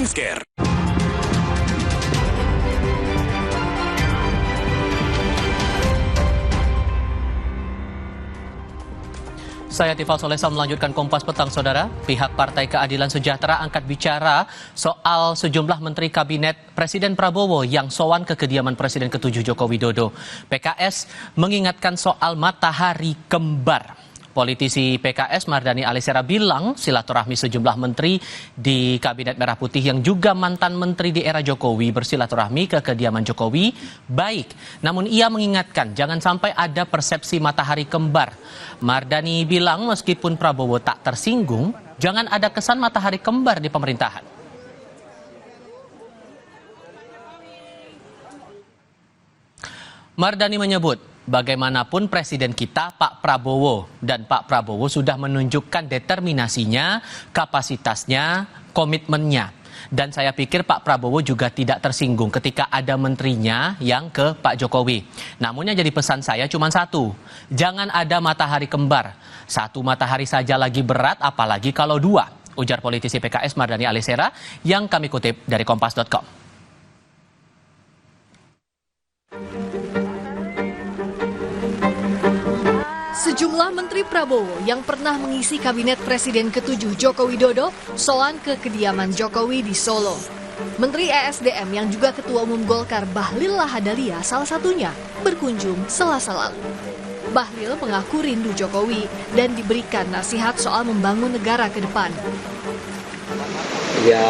Newscare. Saya Tifal Solesa melanjutkan Kompas Petang, Saudara. Pihak Partai Keadilan Sejahtera angkat bicara soal sejumlah menteri kabinet Presiden Prabowo yang sowan ke kediaman Presiden ke-7 Joko Widodo. PKS mengingatkan soal matahari kembar. Politisi PKS Mardhani Alisera bilang silaturahmi sejumlah menteri di Kabinet Merah Putih yang juga mantan menteri di era Jokowi bersilaturahmi ke kediaman Jokowi baik. Namun ia mengingatkan jangan sampai ada persepsi matahari kembar. Mardhani bilang meskipun Prabowo tak tersinggung, jangan ada kesan matahari kembar di pemerintahan. Mardhani menyebut, bagaimanapun Presiden kita Pak Prabowo, dan Pak Prabowo sudah menunjukkan determinasinya, kapasitasnya, komitmennya. Dan saya pikir Pak Prabowo juga tidak tersinggung ketika ada menterinya yang ke Pak Jokowi. Namun yang jadi pesan saya cuma satu, jangan ada matahari kembar. Satu matahari saja lagi berat, apalagi kalau dua. Ujar politisi PKS Mardhani Alisera yang kami kutip dari Kompas.com. Sejumlah Menteri Prabowo yang pernah mengisi Kabinet Presiden ke-7 Joko Widodo sowan ke kediaman Jokowi di Solo. Menteri ESDM yang juga Ketua Umum Golkar Bahlil Lahadalia salah satunya berkunjung Selasa lalu. Bahlil mengaku rindu Jokowi dan diberikan nasihat soal membangun negara ke depan. Ya,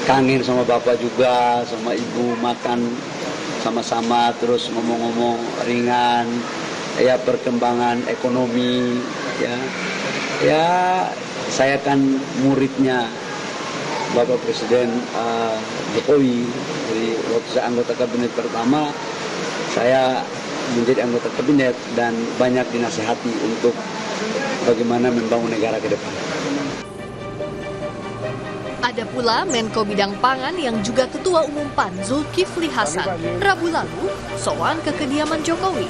kangen sama Bapak juga, sama Ibu, makan sama-sama terus ngomong-ngomong ringan. Ya, perkembangan ekonomi, ya saya kan muridnya Bapak Presiden Jokowi. Jadi waktu saya anggota kabinet pertama, saya menjadi anggota kabinet dan banyak dinasihati untuk bagaimana membangun negara ke depan. Ada pula Menko Bidang Pangan yang juga Ketua Umum PAN Zulkifli Hasan Rabu lalu sowan ke kediaman Jokowi.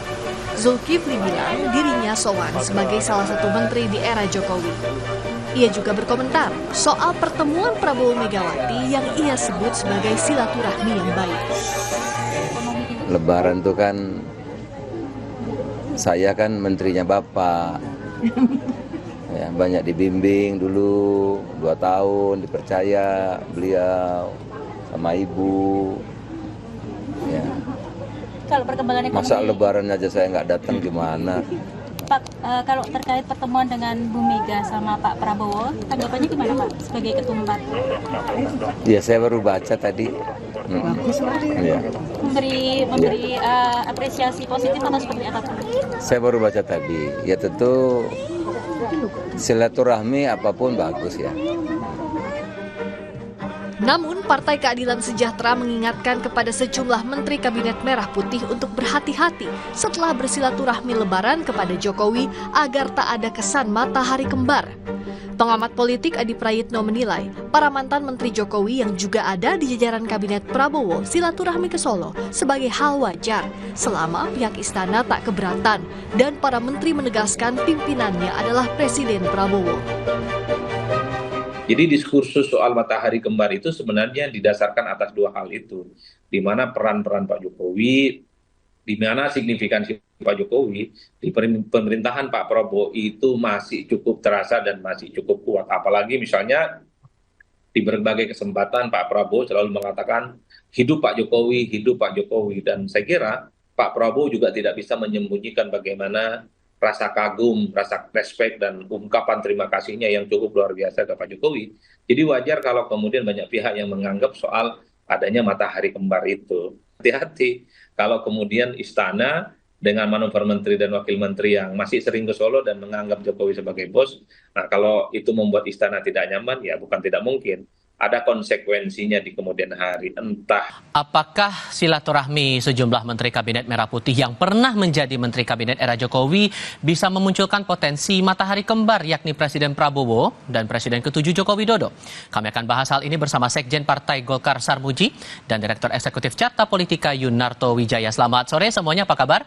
Zulkifli bilang dirinya sowan sebagai salah satu menteri di era Jokowi. Ia juga berkomentar soal pertemuan Prabowo Megawati yang ia sebut sebagai silaturahmi yang baik. Lebaran itu kan, saya kan menterinya Bapak. Ya, banyak dibimbing dulu, 2 tahun dipercaya beliau sama Ibu. Ya. Kalau perkembangan ekonomi, masa Lebaran aja saya nggak datang gimana? Pak, kalau terkait pertemuan dengan Bu Mega sama Pak Prabowo, tanggapannya gimana Pak sebagai Ketua Umum Partai? Ya saya baru baca tadi. Ya. Memberi apresiasi positif atau seperti apa Pak? Saya baru baca tadi. Ya tentu silaturahmi apapun bagus ya. Namun, Partai Keadilan Sejahtera mengingatkan kepada sejumlah Menteri Kabinet Merah Putih untuk berhati-hati setelah bersilaturahmi Lebaran kepada Jokowi agar tak ada kesan matahari kembar. Pengamat politik Adi Prayitno menilai, para mantan Menteri Jokowi yang juga ada di jajaran Kabinet Prabowo silaturahmi ke Solo sebagai hal wajar selama pihak istana tak keberatan dan para menteri menegaskan pimpinannya adalah Presiden Prabowo. Jadi diskursus soal matahari kembar itu sebenarnya didasarkan atas 2 hal itu. Di mana peran-peran Pak Jokowi, di mana signifikansi Pak Jokowi di pemerintahan Pak Prabowo itu masih cukup terasa dan masih cukup kuat. Apalagi misalnya di berbagai kesempatan Pak Prabowo selalu mengatakan hidup Pak Jokowi, hidup Pak Jokowi. Dan saya kira Pak Prabowo juga tidak bisa menyembunyikan bagaimana rasa kagum, rasa respect, dan ungkapan terima kasihnya yang cukup luar biasa ke Pak Jokowi. Jadi wajar kalau kemudian banyak pihak yang menganggap soal adanya matahari kembar itu. Hati-hati kalau kemudian istana dengan manuver menteri dan wakil menteri yang masih sering ke Solo dan menganggap Jokowi sebagai bos. Nah, kalau itu membuat istana tidak nyaman, ya bukan tidak mungkin ada konsekuensinya di kemudian hari. Entah apakah silaturahmi sejumlah Menteri Kabinet Merah Putih yang pernah menjadi Menteri Kabinet era Jokowi bisa memunculkan potensi matahari kembar yakni Presiden Prabowo dan Presiden ke-7 Joko Widodo. Kami akan bahas hal ini bersama Sekjen Partai Golkar Sarmuji dan Direktur Eksekutif Carta Politika Yunarto Wijaya. Selamat sore semuanya, apa kabar?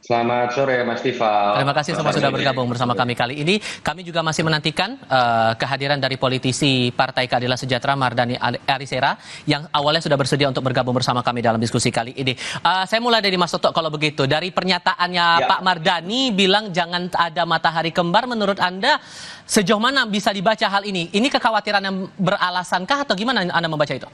Selamat sore Mas Tifal. Terima kasih semua sudah bergabung bersama kami kali ini. Kami juga masih menantikan kehadiran dari politisi Partai Keadilan Sejahtera Mardhani Alisera yang awalnya sudah bersedia untuk bergabung bersama kami dalam diskusi kali ini. Saya mulai dari Mas Toto kalau begitu. Dari pernyataannya Pak Mardhani bilang jangan ada matahari kembar, menurut Anda sejauh mana bisa dibaca hal ini? Ini kekhawatiran yang beralasankah atau gimana Anda membaca itu?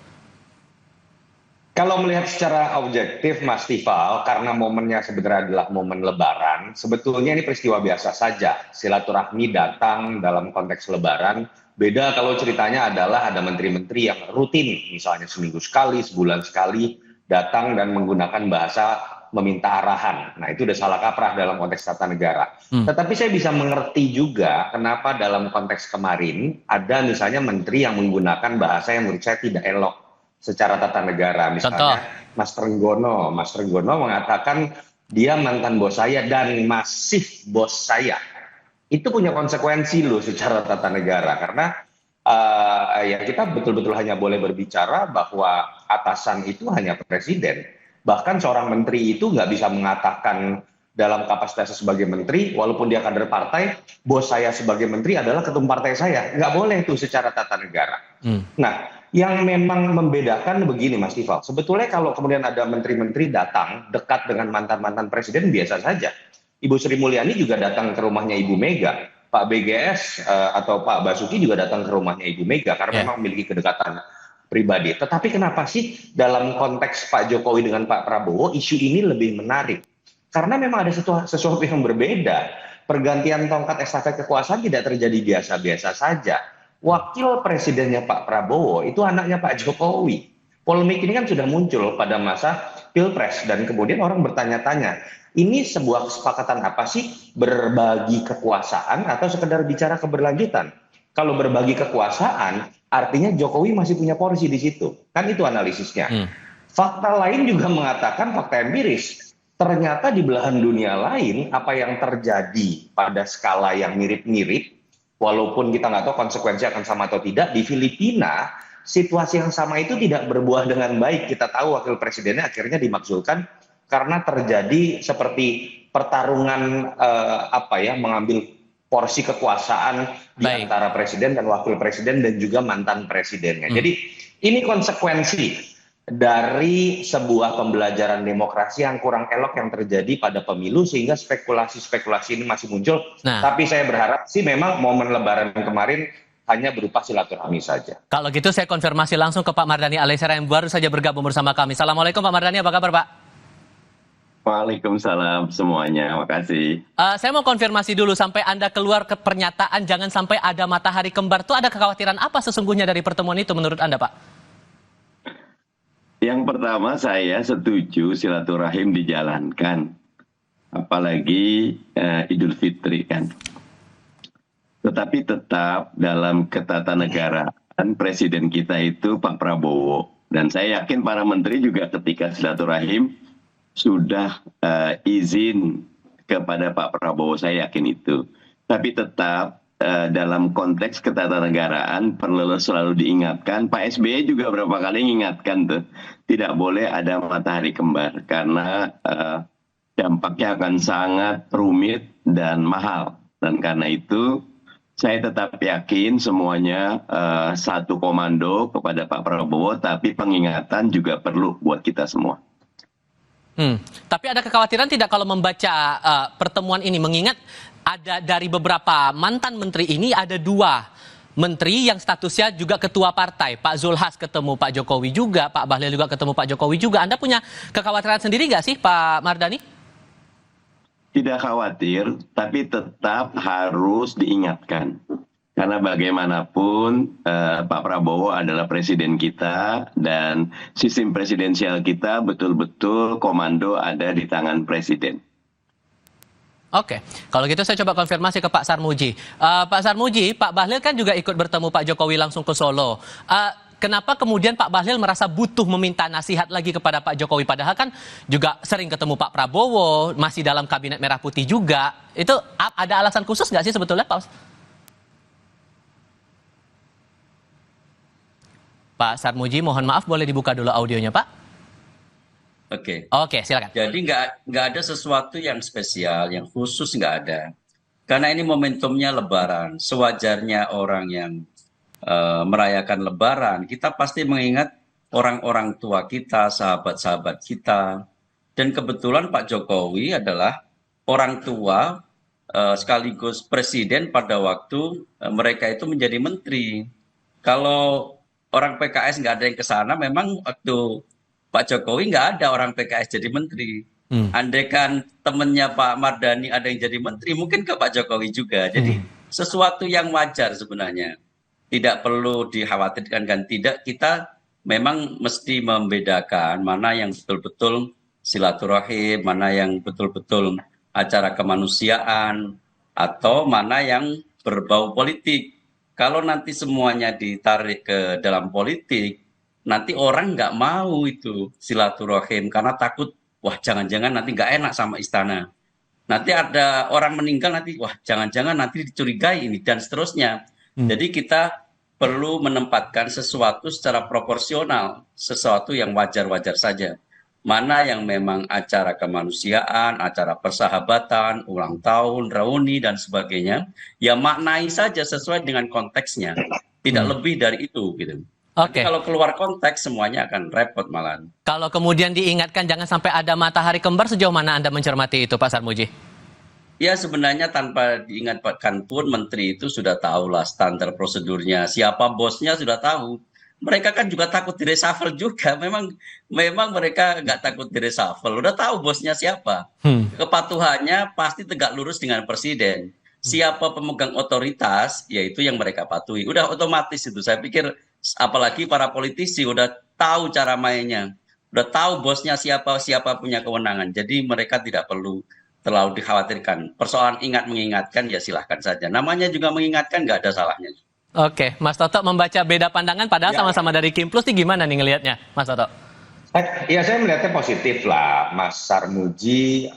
Kalau melihat secara objektif Mas Tifal, karena momennya sebenarnya adalah momen Lebaran, sebetulnya ini peristiwa biasa saja. Silaturahmi datang dalam konteks Lebaran. Beda kalau ceritanya adalah ada menteri-menteri yang rutin, misalnya seminggu sekali, sebulan sekali, datang dan menggunakan bahasa meminta arahan. Nah itu udah salah kaprah dalam konteks tata negara. Tetapi saya bisa mengerti juga kenapa dalam konteks kemarin ada misalnya menteri yang menggunakan bahasa yang menurut saya tidak elok secara tata negara. Misalnya Mas Trenggono mengatakan dia mantan bos saya dan masih bos saya. Itu punya konsekuensi loh secara tata negara, karena ya kita betul-betul hanya boleh berbicara bahwa atasan itu hanya presiden. Bahkan seorang menteri itu nggak bisa mengatakan dalam kapasitasnya sebagai menteri, walaupun dia kader partai, bos saya sebagai menteri adalah ketum partai saya. Nggak boleh itu secara tata negara. Nah, yang memang membedakan begini Mas Tifal, sebetulnya kalau kemudian ada menteri-menteri datang dekat dengan mantan-mantan presiden biasa saja. Ibu Sri Mulyani juga datang ke rumahnya Ibu Mega, Pak BGS atau Pak Basuki juga datang ke rumahnya Ibu Mega karena memang memiliki kedekatan pribadi. Tetapi kenapa sih dalam konteks Pak Jokowi dengan Pak Prabowo isu ini lebih menarik? Karena memang ada sesuatu yang berbeda. Pergantian tongkat estafet kekuasaan tidak terjadi biasa-biasa saja. Wakil presidennya Pak Prabowo itu anaknya Pak Jokowi. Polemik ini kan sudah muncul pada masa Pilpres dan kemudian orang bertanya-tanya, ini sebuah kesepakatan apa sih, berbagi kekuasaan atau sekedar bicara keberlanjutan? Kalau berbagi kekuasaan, artinya Jokowi masih punya porsi di situ. Kan itu analisisnya. Fakta lain juga mengatakan, fakta empiris, ternyata di belahan dunia lain apa yang terjadi pada skala yang mirip-mirip, walaupun kita nggak tahu konsekuensi akan sama atau tidak, di Filipina situasi yang sama itu tidak berbuah dengan baik. Kita tahu wakil presidennya akhirnya dimakzulkan karena terjadi seperti pertarungan mengambil porsi kekuasaan di antara presiden dan wakil presiden dan juga mantan presidennya. Jadi ini konsekuensi dari sebuah pembelajaran demokrasi yang kurang elok yang terjadi pada pemilu sehingga spekulasi-spekulasi ini masih muncul. Tapi saya berharap sih memang momen Lebaran kemarin hanya berupa silaturahmi saja. Kalau gitu saya konfirmasi langsung ke Pak Mardhani Alisera yang baru saja bergabung bersama kami. Assalamualaikum Pak Mardhani, apa kabar Pak? Waalaikumsalam semuanya, makasih. Saya mau konfirmasi dulu, sampai Anda keluar ke pernyataan jangan sampai ada matahari kembar, itu ada kekhawatiran apa sesungguhnya dari pertemuan itu menurut Anda Pak? Yang pertama saya setuju silaturahim dijalankan, apalagi Idul Fitri kan. Tetapi tetap dalam ketatanegaraan presiden kita itu Pak Prabowo. Dan saya yakin para menteri juga ketika silaturahim sudah izin kepada Pak Prabowo, saya yakin itu. Tapi tetap dalam konteks ketatanegaraan perlu selalu diingatkan, Pak SBY juga berapa kali mengingatkan tuh, tidak boleh ada matahari kembar karena dampaknya akan sangat rumit dan mahal. Dan karena itu saya tetap yakin semuanya satu komando kepada Pak Prabowo, tapi pengingatan juga perlu buat kita semua. Tapi ada kekhawatiran tidak kalau membaca pertemuan ini, mengingat ada dari beberapa mantan menteri ini ada 2 menteri yang statusnya juga ketua partai. Pak Zulhas ketemu Pak Jokowi juga, Pak Bahlil juga ketemu Pak Jokowi juga. Anda punya kekhawatiran sendiri nggak sih Pak Mardhani? Tidak khawatir, tapi tetap harus diingatkan. Karena bagaimanapun Pak Prabowo adalah presiden kita dan sistem presidensial kita betul-betul komando ada di tangan presiden. Oke, kalau gitu saya coba konfirmasi ke Pak Sarmuji. Pak Sarmuji, Pak Bahlil kan juga ikut bertemu Pak Jokowi langsung ke Solo. Kenapa kemudian Pak Bahlil merasa butuh meminta nasihat lagi kepada Pak Jokowi? Padahal kan juga sering ketemu Pak Prabowo, masih dalam kabinet Merah Putih juga. Itu ada alasan khusus nggak sih sebetulnya Pak? Pak Sarmuji, mohon maaf boleh dibuka dulu audionya Pak? Oke. Oke, silakan. Jadi nggak ada sesuatu yang spesial, yang khusus nggak ada. Karena ini momentumnya Lebaran. Sewajarnya orang yang merayakan Lebaran, kita pasti mengingat orang-orang tua kita, sahabat-sahabat kita. Dan kebetulan Pak Jokowi adalah orang tua sekaligus presiden pada waktu mereka itu menjadi menteri. Kalau orang PKS nggak ada yang ke sana, memang waktu Pak Jokowi nggak ada orang PKS jadi menteri. Andai kan temennya Pak Mardhani ada yang jadi menteri, mungkin ke Pak Jokowi juga. Jadi sesuatu yang wajar sebenarnya. Tidak perlu dikhawatirkan, kan tidak, kita memang mesti membedakan mana yang betul-betul silaturahim, mana yang betul-betul acara kemanusiaan, atau mana yang berbau politik. Kalau nanti semuanya ditarik ke dalam politik, nanti orang nggak mau itu silaturahim karena takut, wah jangan-jangan nanti nggak enak sama istana. Nanti ada orang meninggal nanti, wah jangan-jangan nanti dicurigai ini dan seterusnya. Jadi kita perlu menempatkan sesuatu secara proporsional, sesuatu yang wajar-wajar saja. Mana yang memang acara kemanusiaan, acara persahabatan, ulang tahun, reuni, dan sebagainya, ya maknai saja sesuai dengan konteksnya. Tidak lebih dari itu, gitu. Oke. Kalau keluar konteks, semuanya akan repot malahan. Kalau kemudian diingatkan jangan sampai ada matahari kembar, sejauh mana Anda mencermati itu, Pak Sarmuji? Ya sebenarnya tanpa diingatkan pun menteri itu sudah tahu lah standar prosedurnya. Siapa bosnya sudah tahu. Mereka kan juga takut direshuffle juga. Memang mereka nggak takut direshuffle. Udah tahu bosnya siapa. Kepatuhannya pasti tegak lurus dengan presiden. Siapa pemegang otoritas, yaitu yang mereka patuhi. Udah otomatis itu. Saya pikir apalagi para politisi udah tahu cara mainnya. Udah tahu bosnya siapa punya kewenangan. Jadi mereka tidak perlu terlalu dikhawatirkan. Persoalan mengingatkan ya silahkan saja. Namanya juga mengingatkan, nggak ada salahnya. Oke, Mas Toto membaca beda pandangan padahal sama-sama dari Kimplus nih, gimana nih ngelihatnya, Mas Toto? Ya saya melihatnya positif lah. Mas Sarmuji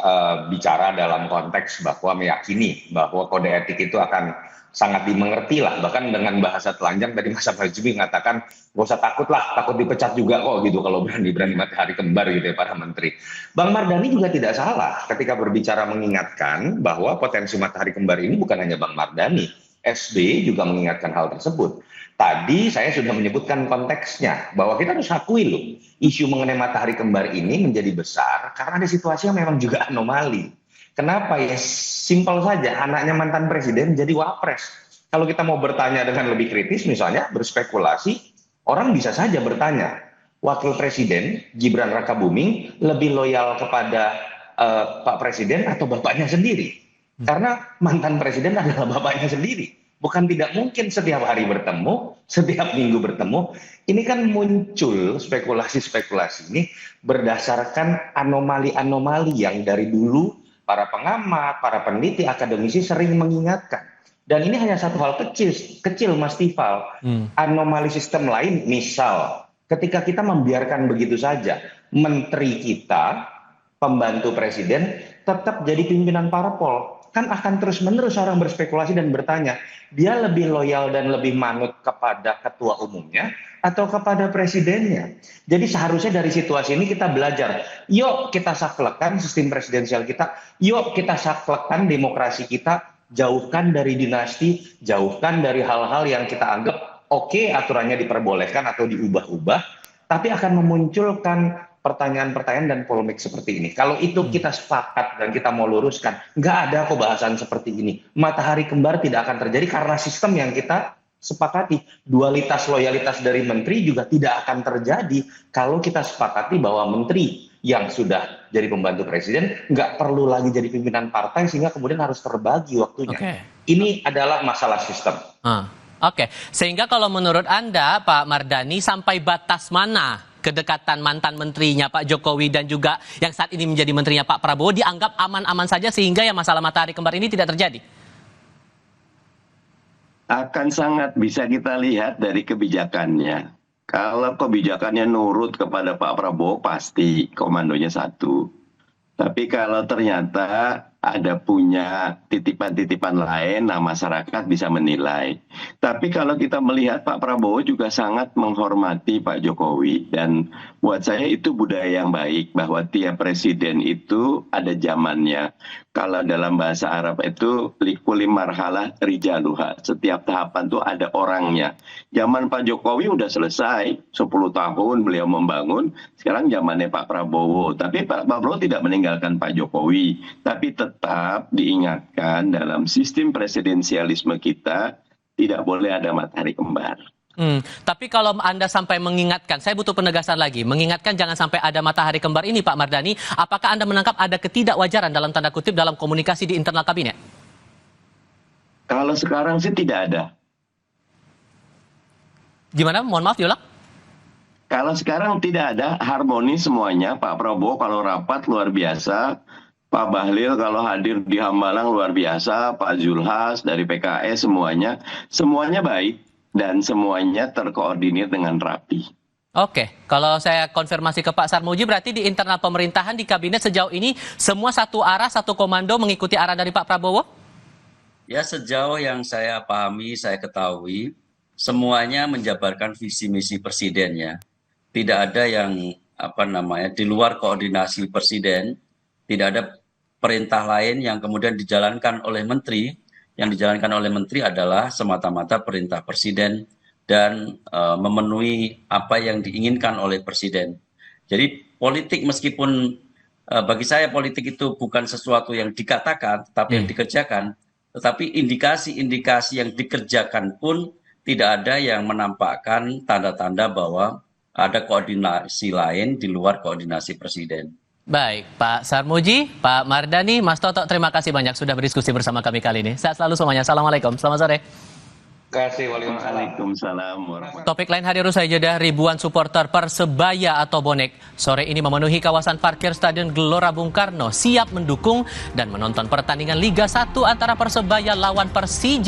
bicara dalam konteks bahwa meyakini bahwa kode etik itu akan sangat dimengerti lah. Bahkan dengan bahasa telanjang tadi Mas Sarmuji mengatakan gak usah takut lah, takut dipecat juga kok gitu kalau berani matahari kembar gitu ya para menteri. Bang Mardhani juga tidak salah ketika berbicara mengingatkan bahwa potensi matahari kembar ini bukan hanya Bang Mardhani. SBY juga mengingatkan hal tersebut. Tadi saya sudah menyebutkan konteksnya bahwa kita harus akui loh, isu mengenai matahari kembar ini menjadi besar karena ada situasi yang memang juga anomali. Kenapa ya? Simpel saja, anaknya mantan presiden jadi wapres. Kalau kita mau bertanya dengan lebih kritis, misalnya berspekulasi, orang bisa saja bertanya, wakil presiden Gibran Rakabuming lebih loyal kepada Pak Presiden atau bapaknya sendiri? Karena mantan presiden adalah bapaknya sendiri. Bukan tidak mungkin setiap hari bertemu, setiap minggu bertemu. Ini kan muncul spekulasi-spekulasi ini berdasarkan anomali-anomali yang dari dulu para pengamat, para peneliti, akademisi sering mengingatkan. Dan ini hanya satu hal kecil Mas Tifal. Anomali sistem lain, misal ketika kita membiarkan begitu saja, menteri kita, pembantu presiden, tetap jadi pimpinan parpol. Kan akan terus-menerus orang berspekulasi dan bertanya, dia lebih loyal dan lebih manut kepada ketua umumnya atau kepada presidennya. Jadi seharusnya dari situasi ini kita belajar. Yuk kita saklekkan sistem presidensial kita, yuk kita saklekkan demokrasi kita, jauhkan dari dinasti, jauhkan dari hal-hal yang kita anggap oke, aturannya diperbolehkan atau diubah-ubah, tapi akan memunculkan pertanyaan-pertanyaan dan polemik seperti ini. Kalau itu kita sepakat dan kita mau luruskan, nggak ada kok bahasan seperti ini. Matahari kembar tidak akan terjadi karena sistem yang kita sepakati. Dualitas loyalitas dari menteri juga tidak akan terjadi kalau kita sepakati bahwa menteri yang sudah jadi pembantu presiden nggak perlu lagi jadi pimpinan partai sehingga kemudian harus terbagi waktunya. Ini adalah masalah sistem. Oke, sehingga kalau menurut Anda, Pak Mardhani, sampai batas mana kedekatan mantan menterinya Pak Jokowi dan juga yang saat ini menjadi menterinya Pak Prabowo dianggap aman-aman saja sehingga ya masalah matahari kembar ini tidak terjadi? Akan sangat bisa kita lihat dari kebijakannya. Kalau kebijakannya nurut kepada Pak Prabowo pasti komandonya satu. Tapi kalau ternyata ada punya titipan-titipan lain, nah masyarakat bisa menilai. Tapi kalau kita melihat Pak Prabowo juga sangat menghormati Pak Jokowi, dan buat saya itu budaya yang baik bahwa tiap presiden itu ada zamannya. Kalau dalam bahasa Arab itu likuli marhalah rijaluha, setiap tahapan tuh ada orangnya. Zaman Pak Jokowi udah selesai, 10 tahun beliau membangun, sekarang zamannya Pak Prabowo. Tapi Pak Prabowo tidak meninggalkan Pak Jokowi, tapi tetap diingatkan dalam sistem presidensialisme kita tidak boleh ada matahari kembar. Tapi kalau Anda sampai mengingatkan, saya butuh penegasan lagi, mengingatkan jangan sampai ada matahari kembar ini Pak Mardhani, apakah Anda menangkap ada ketidakwajaran dalam tanda kutip dalam komunikasi di internal kabinet? Kalau sekarang sih tidak ada. Gimana? Mohon maaf diulang. Kalau sekarang tidak ada, harmoni semuanya. Pak Prabowo kalau rapat luar biasa, Pak Bahlil kalau hadir di Hambalang luar biasa, Pak Zulhas dari PKS semuanya baik. Dan semuanya terkoordinir dengan rapi. Oke, kalau saya konfirmasi ke Pak Sarmuji, berarti di internal pemerintahan di kabinet sejauh ini semua satu arah, satu komando mengikuti arah dari Pak Prabowo? Ya, sejauh yang saya pahami, saya ketahui, semuanya menjabarkan visi misi presidennya. Tidak ada yang di luar koordinasi presiden, tidak ada perintah lain yang kemudian dijalankan oleh menteri. Yang dijalankan oleh menteri adalah semata-mata perintah presiden dan memenuhi apa yang diinginkan oleh presiden. Jadi politik, meskipun bagi saya politik itu bukan sesuatu yang dikatakan, tapi yang dikerjakan, tetapi indikasi-indikasi yang dikerjakan pun tidak ada yang menampakkan tanda-tanda bahwa ada koordinasi lain di luar koordinasi presiden. Baik, Pak Sarmuji, Pak Mardhani, Mas Toto, terima kasih banyak sudah berdiskusi bersama kami kali ini. Sehat selalu semuanya. Assalamualaikum. Selamat sore. Terima kasih. Waalaikumsalam. Topik lain hari usai jeda, ribuan supporter Persebaya atau Bonek sore ini memenuhi kawasan parkir Stadion Gelora Bung Karno siap mendukung dan menonton pertandingan Liga 1 antara Persebaya lawan Persija.